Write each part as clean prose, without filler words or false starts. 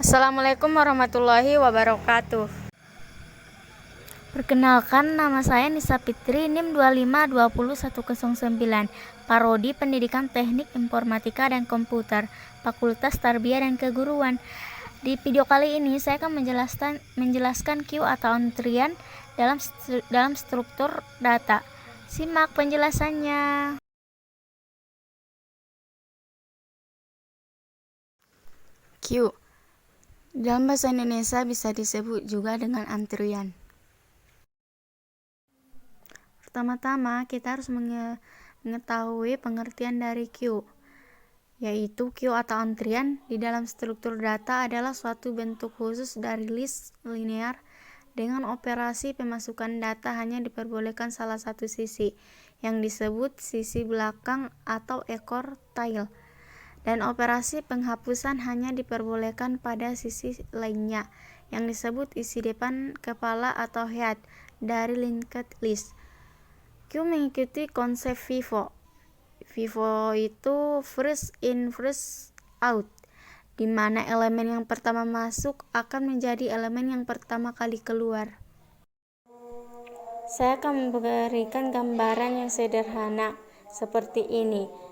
Assalamualaikum warahmatullahi wabarakatuh. Perkenalkan, nama saya Nisa Fitri, NIM 2520109, Prodi Pendidikan Teknik Informatika dan Komputer, Fakultas Tarbiyah dan Keguruan. Di video kali ini saya akan menjelaskan queue atau antrian dalam struktur data. Simak penjelasannya. Queue dalam bahasa Indonesia bisa disebut juga dengan antrian. Pertama-tama kita harus mengetahui pengertian dari queue, yaitu queue atau antrian di dalam struktur data adalah suatu bentuk khusus dari list linear dengan operasi pemasukan data hanya diperbolehkan salah satu sisi, yang disebut sisi belakang atau ekor tail, dan operasi penghapusan hanya diperbolehkan pada sisi lainnya, yang disebut isi depan kepala atau head dari linked list. Queue mengikuti konsep FIFO. FIFO itu first in first out, di mana elemen yang pertama masuk akan menjadi elemen yang pertama kali keluar. Saya akan memberikan gambaran yang sederhana seperti ini.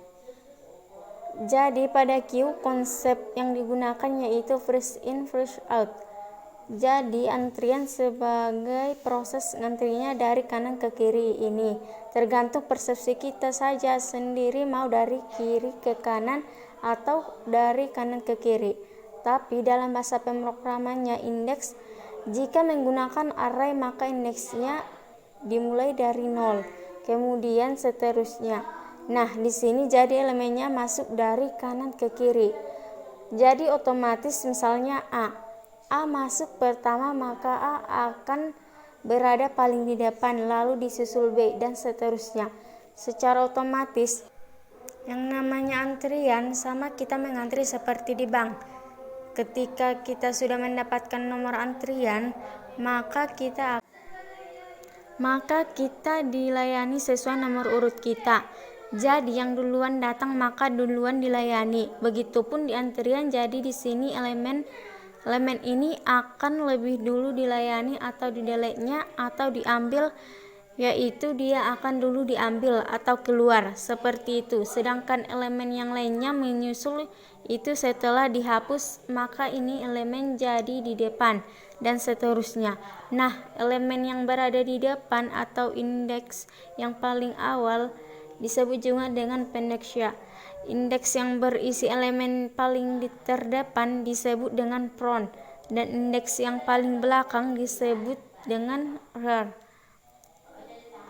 Jadi pada queue konsep yang digunakan yaitu first in first out. Jadi antrian sebagai proses ngantrinya dari kanan ke kiri ini tergantung persepsi kita saja sendiri, mau dari kiri ke kanan atau dari kanan ke kiri. Tapi dalam bahasa pemrogramannya indeks, jika menggunakan array maka indeksnya dimulai dari 0, kemudian seterusnya. Nah, di sini jadi elemennya masuk dari kanan ke kiri. Jadi otomatis misalnya A masuk pertama, maka A akan berada paling di depan, lalu disusul B, dan seterusnya. Secara otomatis, yang namanya antrian sama kita mengantri seperti di bank. Ketika kita sudah mendapatkan nomor antrian, maka kita dilayani sesuai nomor urut kita. Jadi yang duluan datang maka duluan dilayani. Begitupun di antrian, jadi di sini elemen ini akan lebih dulu dilayani atau didelete-nya atau diambil, yaitu dia akan dulu diambil atau keluar seperti itu. Sedangkan elemen yang lainnya menyusul itu setelah dihapus, maka ini elemen jadi di depan dan seterusnya. Nah, elemen yang berada di depan atau indeks yang paling awal disebut juga dengan pendeksia. Indeks yang berisi elemen paling di terdepan disebut dengan front, dan indeks yang paling belakang disebut dengan rear.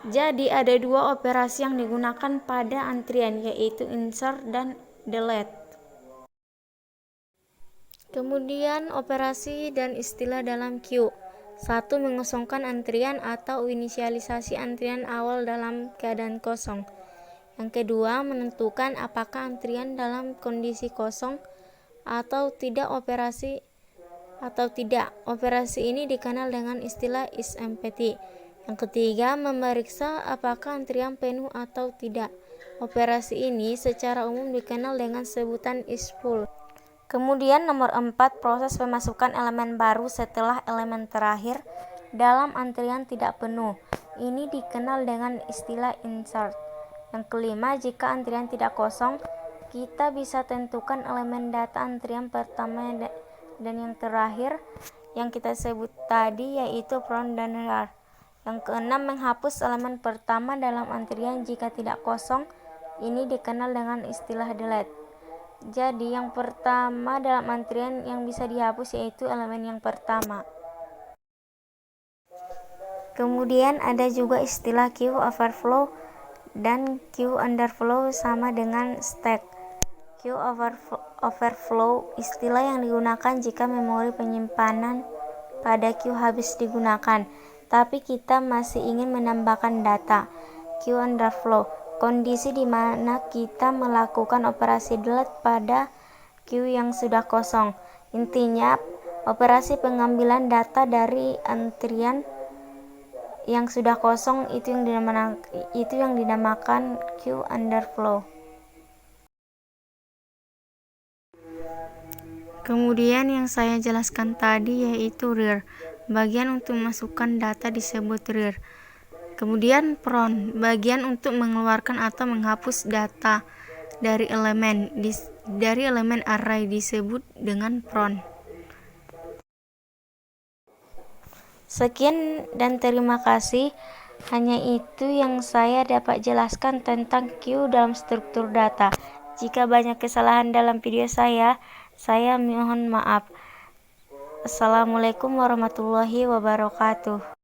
Jadi ada dua operasi yang digunakan pada antrian, yaitu insert dan delete. Kemudian operasi dan istilah dalam queue. 1. Mengosongkan antrian atau inisialisasi antrian awal dalam keadaan kosong. Yang kedua, menentukan apakah antrian dalam kondisi kosong atau tidak. Operasi ini dikenal dengan istilah isempty. Yang ketiga, memeriksa apakah antrian penuh atau tidak. Operasi ini secara umum dikenal dengan sebutan isFull. Kemudian nomor 4, proses pemasukan elemen baru setelah elemen terakhir dalam antrian tidak penuh. Ini dikenal dengan istilah insert. Yang kelima, jika antrian tidak kosong, kita bisa tentukan elemen data antrian pertama dan yang terakhir yang kita sebut tadi, yaitu front dan rear. Yang keenam, menghapus elemen pertama dalam antrian jika tidak kosong. Ini dikenal dengan istilah delete. Jadi yang pertama dalam antrian yang bisa dihapus yaitu elemen yang pertama. Kemudian ada juga istilah queue overflow dan queue underflow sama dengan stack. Queue overflow istilah yang digunakan jika memori penyimpanan pada queue habis digunakan, tapi kita masih ingin menambahkan data. Queue underflow, kondisi di mana kita melakukan operasi delete pada queue yang sudah kosong. Intinya, operasi pengambilan data dari antrian yang sudah kosong itu yang dinamakan queue underflow. Kemudian yang saya jelaskan tadi yaitu rear. Bagian untuk memasukkan data disebut rear. Kemudian pron, bagian untuk mengeluarkan atau menghapus data dari elemen array disebut dengan pron. Sekian dan terima kasih. Hanya itu yang saya dapat jelaskan tentang queue dalam struktur data. Jika banyak kesalahan dalam video saya mohon maaf. Assalamualaikum warahmatullahi wabarakatuh.